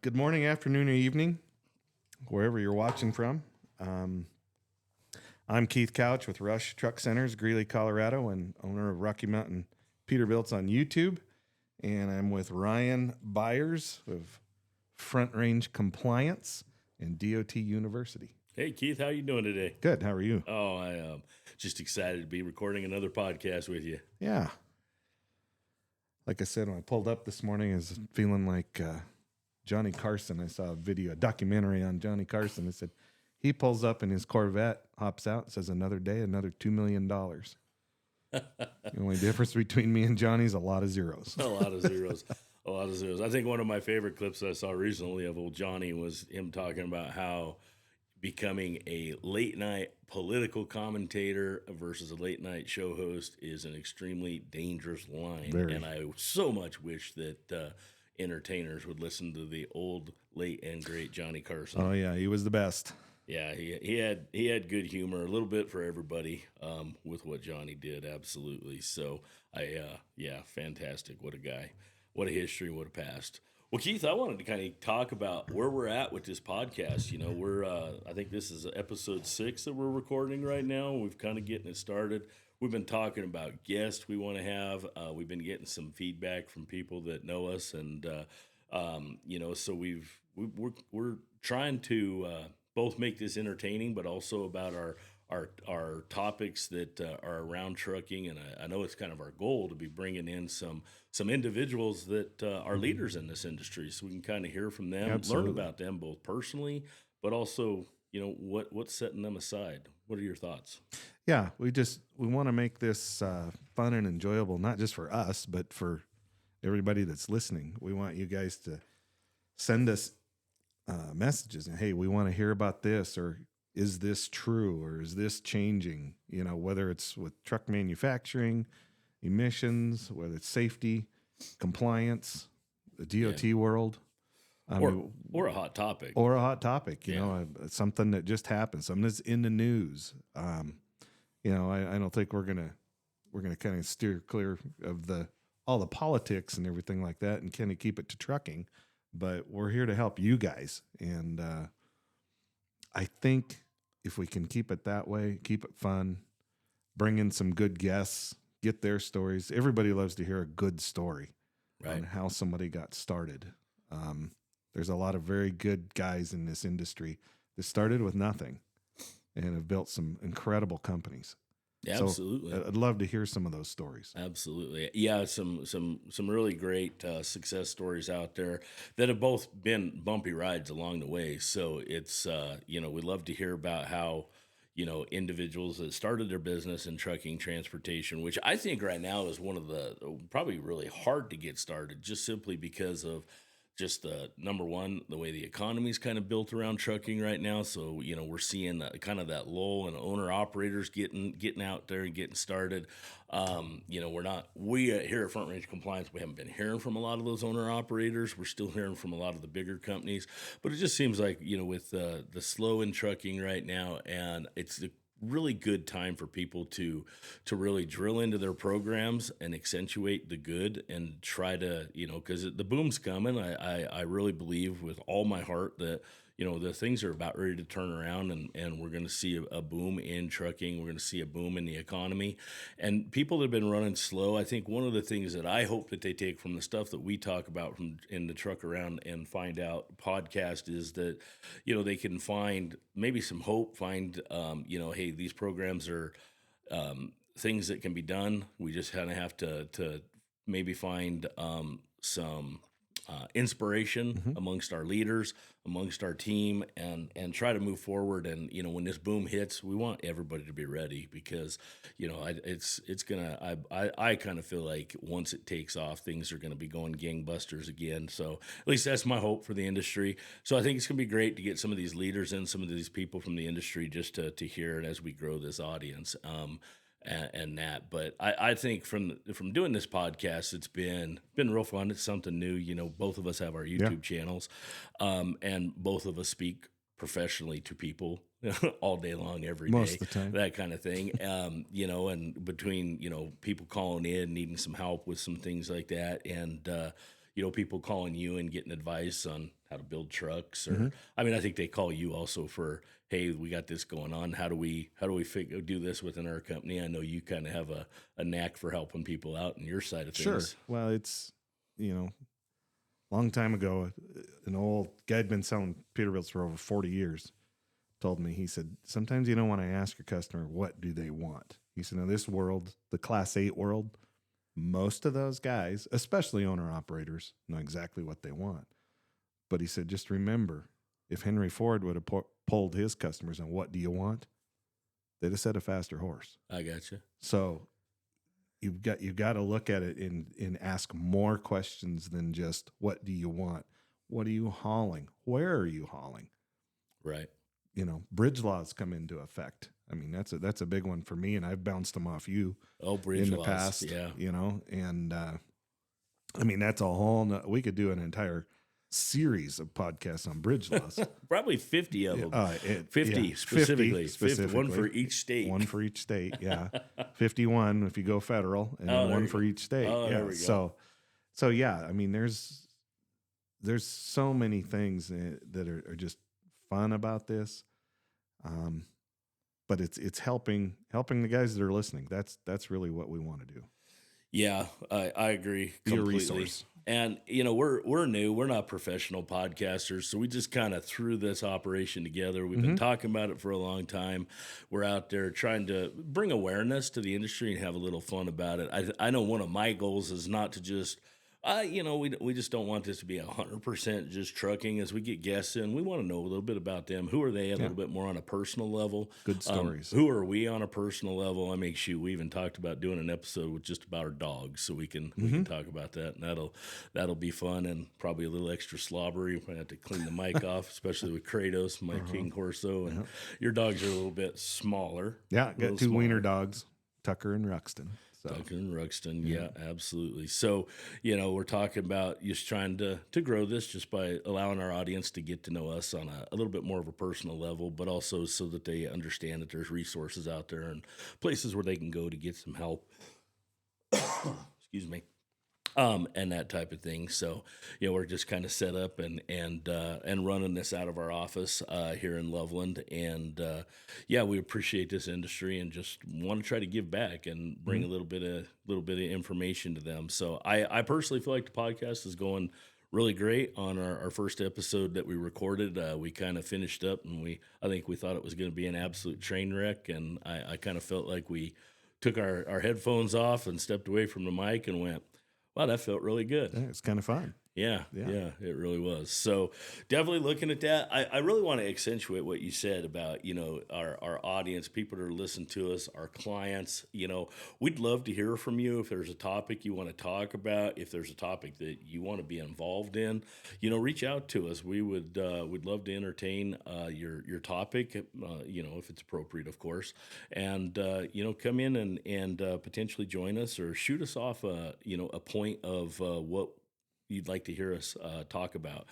Good morning, afternoon, or evening, wherever you're watching from. I'm Keith Couch with Rush Truck Centers, Greeley, Colorado, and owner of Rocky Mountain Peterbilt's on YouTube. And I'm with Ryan Byers of Front Range Compliance and DOT University. Hey, Keith, how you doing today? Good. How are you? Oh, I am just excited to be recording another podcast with you. Yeah. Like I said, when I pulled up this morning, I was feeling like Johnny Carson. I saw a documentary on Johnny Carson. It said he pulls up in his Corvette, hops out, says another day, another $2 million. The only difference between me and Johnny is a lot of zeros. A lot of zeros. A lot of zeros. I think one of my favorite clips I saw recently of old Johnny was him talking about how becoming a late night political commentator versus a late night show host is an extremely dangerous line. Very. And I so much wish that entertainers would listen to the old, late, and great Johnny Carson. Oh yeah, he was the best. Yeah, he had good humor, a little bit for everybody with what Johnny did, absolutely. So fantastic. What a guy. What a history, what a past. Well, Keith, I wanted to kind of talk about where we're at with this podcast. You know, I think this is episode 6 that we're recording right now. We've kind of getting it started. We've been talking about guests we want to have. We've been getting some feedback from people that know us, and so we're trying to both make this entertaining, but also about our topics that are around trucking. And I know it's kind of our goal to be bringing in some individuals that are leaders in this industry, so we can kind of hear from them, Absolutely. learn about them both personally, but also, you know, what's setting them aside. What are your thoughts? Yeah, we want to make this fun and enjoyable, not just for us, but for everybody that's listening. We want you guys to send us messages and, hey, we want to hear about this, or is this true, or is this changing? You know, whether it's with truck manufacturing, emissions, whether it's safety, compliance, the DOT world. Or a hot topic. Or a hot topic, you know, something that just happened, something that's in the news. I don't think we're gonna kind of steer clear of all the politics and everything like that, and kind of keep it to trucking. But we're here to help you guys, and I think if we can keep it that way, keep it fun, bring in some good guests, get their stories. Everybody loves to hear a good story on how somebody got started. There's a lot of very good guys in this industry that started with nothing and have built some incredible companies. Yeah, absolutely. So I'd love to hear some of those stories. Absolutely. Yeah, some really great success stories out there that have both been bumpy rides along the way. So it's, we love to hear about how, individuals that started their business in trucking transportation, which I think right now is one of the probably really hard to get started, just simply because of just number one, the way the economy is kind of built around trucking right now. So, we're seeing kind of that lull and owner operators getting out there and getting started. We here at Front Range Compliance, we haven't been hearing from a lot of those owner operators. We're still hearing from a lot of the bigger companies, but it just seems like, with the slow in trucking right now, and it's the really good time for people to really drill into their programs and accentuate the good and try to, because the boom's coming. I really believe with all my heart that, the things are about ready to turn around, and we're going to see a boom in trucking. We're going to see a boom in the economy, and people that have been running slow. I think one of the things that I hope that they take from the stuff that we talk about from in the Truck Around and Find Out podcast is that, they can find maybe some hope, find, hey, these programs are things that can be done. We just kind of have to maybe find some inspiration amongst our leaders, amongst our team, and try to move forward. And, when this boom hits, we want everybody to be ready, because, I kind of feel like once it takes off, things are going to be going gangbusters again. So at least that's my hope for the industry. So I think it's going to be great to get some of these leaders in, some of these people from the industry, just to hear it as we grow this audience. And that, but I think from doing this podcast, it's been real fun. It's something new. Both of us have our YouTube channels, and both of us speak professionally to people all day long, every day, most of the time, that kind of thing. And between people calling in, needing some help with some things like that, and people calling you and getting advice on how to build trucks, Mm-hmm. or I mean, I think they call you also for, hey, we got this going on. How do we do this within our company? I know you kind of have a knack for helping people out in your side of Sure. things. Well, it's, long time ago, an old guy had been selling Peterbilts for over 40 years. Told me, he said, sometimes you don't want to ask your customer, what do they want? He said, in this world, the Class 8 world, most of those guys, especially owner operators, know exactly what they want. But he said, just remember, if Henry Ford would have polled his customers on what do you want, they'd have said a faster horse. I got you. So you've got to look at it and ask more questions than just what do you want? What are you hauling? Where are you hauling? Right. Bridge laws come into effect. I mean, that's a big one for me, and I've bounced them off you Bridge in the laws, past. yeah. And I mean, that's a whole. We could do an entire series of podcasts on bridge laws. Probably 50 of them. 50 specifically. 50, one for each state. One for each state, yeah. 51 if you go federal, and then one for each state. Oh, yeah. there we go. So yeah, I mean, there's so many things that are just fun about this. But it's helping the guys that are listening. That's really what we want to do. Yeah, I agree Be completely. a resource. And we're new. We're not professional podcasters, so we just kind of threw this operation together. We've been talking about it for a long time. We're out there trying to bring awareness to the industry and have a little fun about it. I know one of my goals is not to just we just don't want this to be 100% just trucking. As we get guests in, we want to know a little bit about them. Who are they a little bit more on a personal level? Good stories. Who are we on a personal level? I mean, shoot, we even talked about doing an episode with just about our dogs, so we can talk about that, and that'll be fun and probably a little extra slobbery. We have to clean the mic off, especially with Kratos, my King Corso, and your dogs are a little bit smaller. Yeah, got two wiener dogs, Tucker and Ruxton. Tucker and Ruxton, yeah, absolutely. So, we're talking about just trying to grow this just by allowing our audience to get to know us on a little bit more of a personal level, but also so that they understand that there's resources out there and places where they can go to get some help. Excuse me. And that type of thing. So, we're just kind of set up and running this out of our office here in Loveland. And we appreciate this industry and just want to try to give back and bring a little bit of information to them. So, I personally feel like the podcast is going really great. On our first episode that we recorded, we kind of finished up, and I think we thought it was going to be an absolute train wreck. And I kind of felt like we took our headphones off and stepped away from the mic and went, wow, that felt really good. Yeah, it's kind of fun. Yeah, it really was. So definitely looking at that. I really want to accentuate what you said about, our audience, people that are listening to us, our clients. We'd love to hear from you if there's a topic you want to talk about, if there's a topic that you want to be involved in, reach out to us. We'd love to entertain your topic, if it's appropriate, of course, and come in and potentially join us or shoot us off a point of what you'd like to hear us talk about.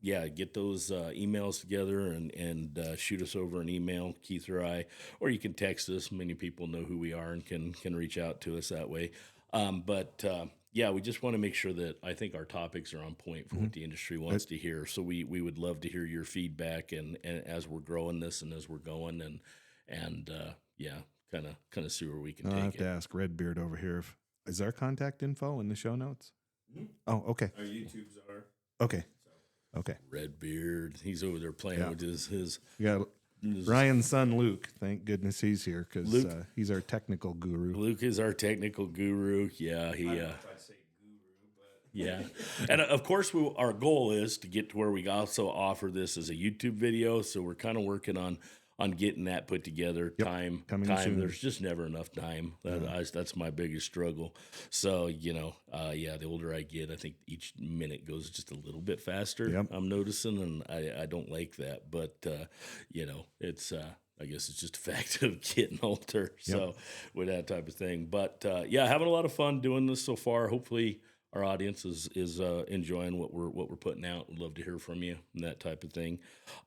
Get those emails together and shoot us over an email, Keith or I, or you can text us. Many people know who we are and can reach out to us that way. We just want to make sure that I think our topics are on point for what the industry wants to hear. So we would love to hear your feedback and as we're growing this and as we're going and kind of see where we can take it. I'll have to ask Redbeard over here is our contact info in the show notes? Mm-hmm. Oh, okay. Our YouTubes are. Okay. Okay. Redbeard, he's over there playing with his. Yeah. Ryan's son Luke. Thank goodness he's here because he's our technical guru. Luke is our technical guru. Yeah, he. I don't know if I'd say guru, but yeah, and of course, our goal is to get to where we also offer this as a YouTube video. So we're kind of working on getting that put together. Yep. Coming time. soon. There's just never enough time. That's my biggest struggle. So the older I get, I think each minute goes just a little bit faster. Yep. I'm noticing, and I don't like that. But it's. I guess it's just a fact of getting older. So with that type of thing. But having a lot of fun doing this so far. Hopefully our audience is enjoying what we're putting out. We'd love to hear from you and that type of thing.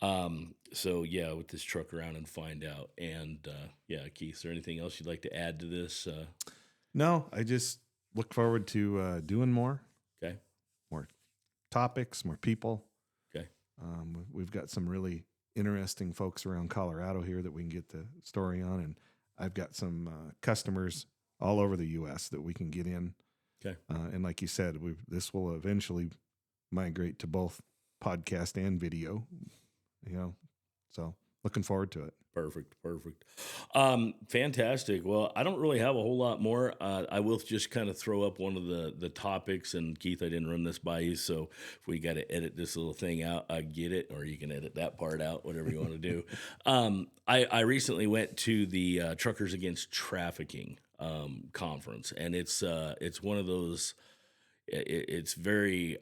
With this truck around and find out. And Keith, is there anything else you'd like to add to this? No, I just look forward to doing more. Okay. more topics, more people. Okay. We've got some really interesting folks around Colorado here that we can get the story on, and I've got some customers all over the U.S. that we can get in. Okay. And like you said, this will eventually migrate to both podcast and video. So looking forward to it. Perfect. Fantastic. Well, I don't really have a whole lot more. I will just kind of throw up one of the topics, and Keith, I didn't run this by you, so if we got to edit this little thing out, I get it, or you can edit that part out, whatever you want to do. I recently went to the Truckers Against Trafficking conference, and it's one of those. It's very.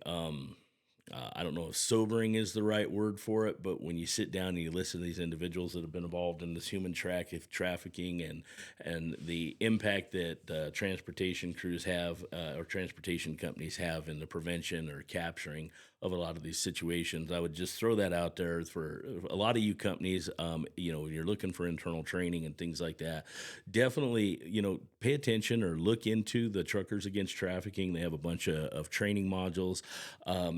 I don't know if sobering is the right word for it, but when you sit down and you listen to these individuals that have been involved in this human trafficking and the impact that transportation crews have or transportation companies have in the prevention or capturing of a lot of these situations, I would just throw that out there for a lot of you companies. When you're looking for internal training and things like that, definitely, pay attention or look into the Truckers Against Trafficking. They have a bunch of training modules. I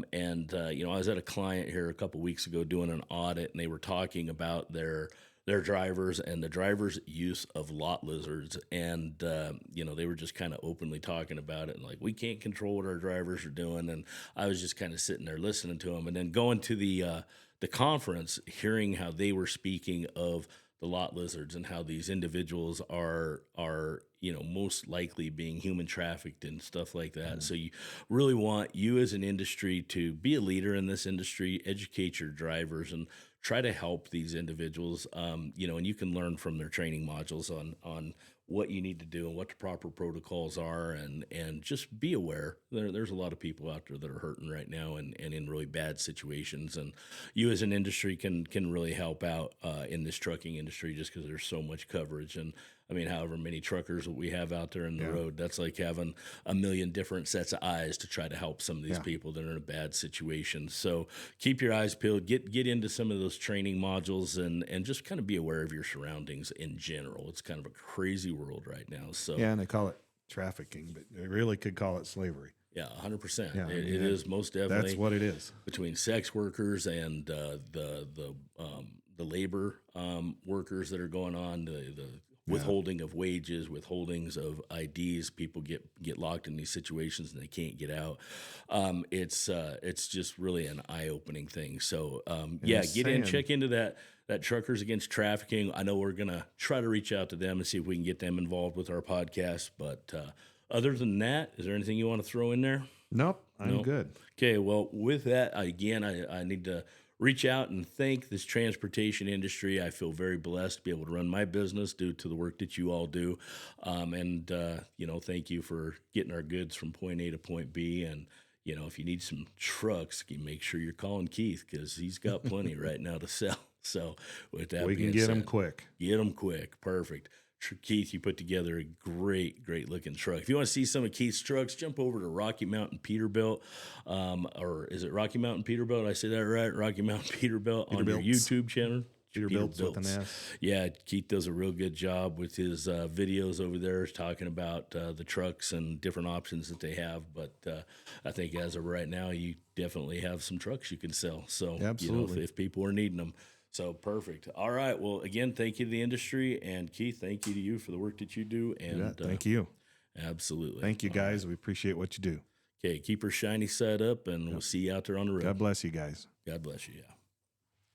was at a client here a couple weeks ago doing an audit, and they were talking about their drivers and the drivers' use of lot lizards. And, they were just kind of openly talking about it. And like, we can't control what our drivers are doing. And I was just kind of sitting there listening to them, and then going to the conference, hearing how they were speaking of the lot lizards and how these individuals are most likely being human trafficked and stuff like that. Mm-hmm. So you really want you as an industry to be a leader in this industry, educate your drivers, and try to help these individuals, and you can learn from their training modules on what you need to do and what the proper protocols are, and just be aware. There's a lot of people out there that are hurting right now and in really bad situations, and you as an industry can really help out in this trucking industry just because there's so much coverage. And I mean, however many truckers that we have out there in the road, that's like having a million different sets of eyes to try to help some of these people that are in a bad situation. So keep your eyes peeled, get into some of those training modules, and just kind of be aware of your surroundings in general. It's kind of a crazy world right now. So and they call it trafficking, but they really could call it slavery. Yeah, 100%. Yeah, it is most definitely. That's what it is. Between sex workers and the labor workers that are going on, the withholding of wages, withholdings of IDs, people get locked in these situations and they can't get out. It's just really an eye-opening thing. So get in, check into that Truckers Against Trafficking. I know we're gonna try to reach out to them and see if we can get them involved with our podcast. But other than that, is there anything you want to throw in there? Nope, I'm good. Okay, well, with that, again, I need to reach out and thank this transportation industry. I feel very blessed to be able to run my business due to the work that you all do. Thank you for getting our goods from point A to point B. And, if you need some trucks, you make sure you're calling Keith because he's got plenty right now to sell. So with that, we can get them quick. Get them quick. Perfect. Keith, you put together a great looking truck. If you want to see some of Keith's trucks, jump over to Rocky Mountain Peterbilt, or is it Rocky Mountain Peterbilt? Did I say that right? Rocky Mountain Peterbilt on your YouTube channel. Peterbilt's with an S. Yeah, Keith does a real good job with his videos over there talking about the trucks and different options that they have. But I think as of right now, you definitely have some trucks you can sell. So absolutely, if people are needing them. So perfect. All right. Well, again, thank you to the industry, and Keith, thank you to you for the work that you do. And thank you. Absolutely. Thank you, guys. We appreciate what you do. Okay, keep her shiny side up, and we'll see you out there on the road. God bless you guys. God bless you. Yeah.